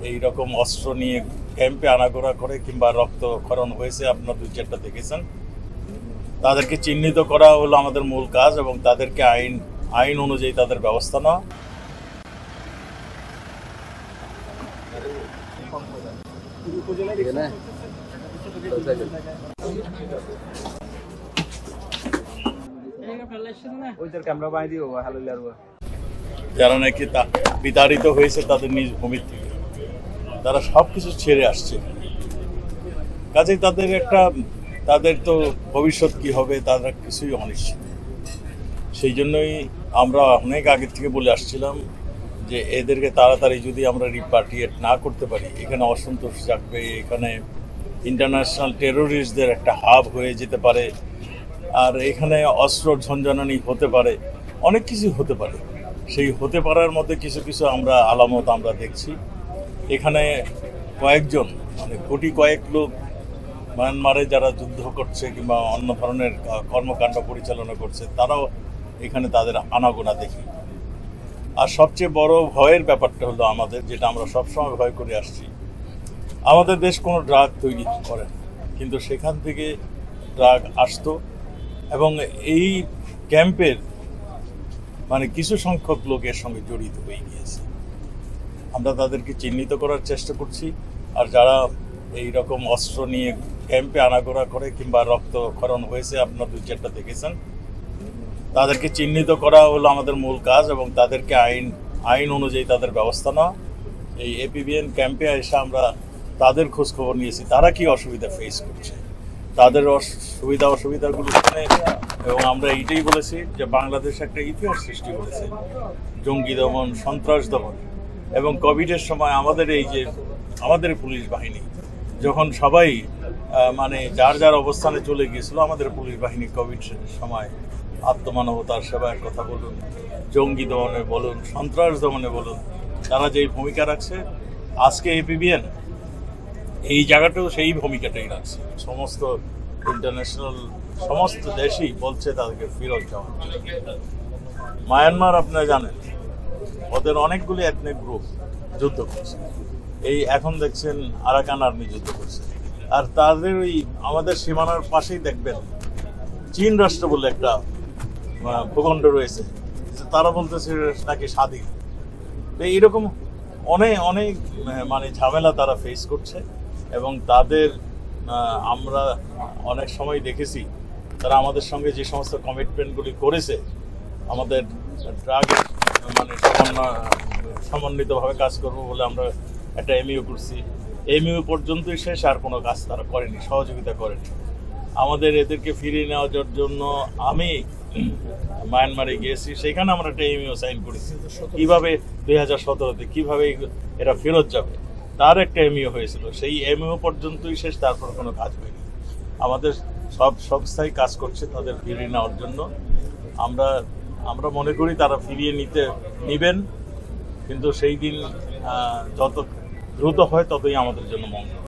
এই রকম অস্ত্র নিয়ে ক্যাম্পে আনাগোনা করে কিংবা রক্তক্ষরণ হয়েছে আপনারা 2-4টা দেখেছেন। তাদেরকে চিহ্নিত করা হলো আমাদের মূল কাজ এবং তাদেরকে আইন অনুযায়ী তাদের ব্যবস্থা নেওয়া। যারা নাকি বিতাড়িত হয়েছে তাদের নিজ ভূমি থেকে, তারা সবকিছু ছেড়ে আসছে। কাজেই তাদের তো ভবিষ্যৎ কি হবে তারা কিছুই অনিশ্চিত। সেই জন্যই আমরা অনেক আগে থেকে বলে আসছিলাম যে এদেরকে তাড়াতাড়ি যদি আমরা রিপাট্রিয়েট না করতে পারি, এখানে অসন্তোষ জাগবে, এখানে ইন্টারন্যাশনাল টেরোরিস্টদের একটা হাব হয়ে যেতে পারে, আর এখানে অস্ত্র ঝঞ্ঝানি হতে পারে, অনেক কিছু হতে পারে। সেই হতে পারার মধ্যে কিছু কিছু আলামত আমরা দেখছি। এখানে কয়েকজন কয়েক লোক মায়ানমারে যারা যুদ্ধ করছে কিংবা অন্য ধরনের কর্মকাণ্ড পরিচালনা করছে, তারাও এখানে তাদের আনাগোনা দেখি। আর সবচেয়ে বড় ভয়ের ব্যাপারটা হলো আমাদের, যেটা আমরা সবসময় ভয় করে আসছি, আমাদের দেশ কোনো ড্রাগ তৈরি করে না, কিন্তু সেখান থেকে ড্রাগ আসতো এবং এই ক্যাম্পের কিছু সংখ্যক লোক এর সঙ্গে জড়িত হয়ে গিয়েছে। আমরা তাদেরকে চিহ্নিত করার চেষ্টা করছি। আর যারা এই রকম অস্ত্র নিয়ে ক্যাম্পে আনাগোনা করে কিংবা রক্তক্ষরণ হয়েছে আপনারা 2-4টা দেখেছেন, তাদেরকে চিহ্নিত করা হলো আমাদের মূল কাজ এবং তাদেরকে আইন অনুযায়ী তাদের ব্যবস্থা নেওয়া। এই এপিবিএন ক্যাম্পে এসে আমরা তাদের খোঁজ খবর নিয়েছি, তারা কি অসুবিধা ফেস করছে, তাদের অসুবিধাগুলো শুনে, এবং আমরা এইটাই বলেছি যে বাংলাদেশ একটা ইতিহাস সৃষ্টি করেছে জঙ্গি দমন, সন্ত্রাস দমন, এবং কোভিডের সময় আমাদের পুলিশ বাহিনী যখন সবাই যার অবস্থানে চলে গিয়েছিল, আমাদের পুলিশ বাহিনী কোভিড সময় আত্মমানবতার সেবার কথা বলুন, জঙ্গি দমনে বলুন, সন্ত্রাস দমনে বলুন, তারা যেই ভূমিকা রাখছে, আজকে এপিবিএন এই জায়গাটাও সেই ভূমিকাটাই রাখছে। সমস্ত দেশই বলছে তাদেরকে ফেরত যাওয়া। মায়ানমার আপনারা জানেন, ওদের অনেকগুলি এথনিক গ্রুপ যুদ্ধ করছে। এই এখন দেখছেন আরাকান আর্মি যুদ্ধ করছে, আর তাদের আমাদের সীমানার পাশেই দেখবেন চীন রাষ্ট্র বলে একটা ভূখণ্ড রয়েছে, তারা বলতেছে নাকি স্বাধীন। এইরকম অনেক ঝামেলা তারা ফেস করছে এবং তাদের আমরা অনেক সময় দেখেছি তারা আমাদের সঙ্গে যে সমস্ত কমিটমেন্টগুলি করেছে, আমাদের ড্রাগের সমন্বিতভাবে কাজ করবো বলে আমরা একটা এমইউ করছি। এমইউ পর্যন্তই শেষ, আর কোনো কাজ তারা করেনি, সহযোগিতা করেনি। আমাদের এদেরকে ফিরিয়ে নেওয়ার জন্য আমি মায়ানমারে গিয়েছি, সেখানে আমরা একটা এমইউ সাইন করেছি কীভাবে 2017-তে কীভাবে এরা ফেরত যাবে, তার একটা এমইউ হয়েছিল। সেই এমইউ পর্যন্তই শেষ, তারপর কোনো কাজ হয়নি। আমাদের সব সংস্থাই কাজ করছে তাদের ফিরিয়ে নেওয়ার জন্য। আমরা মনে করি তারা ফিরিয়ে নিবেন, কিন্তু সেই দিন যত দ্রুত হয় ততই আমাদের জন্য মঙ্গল।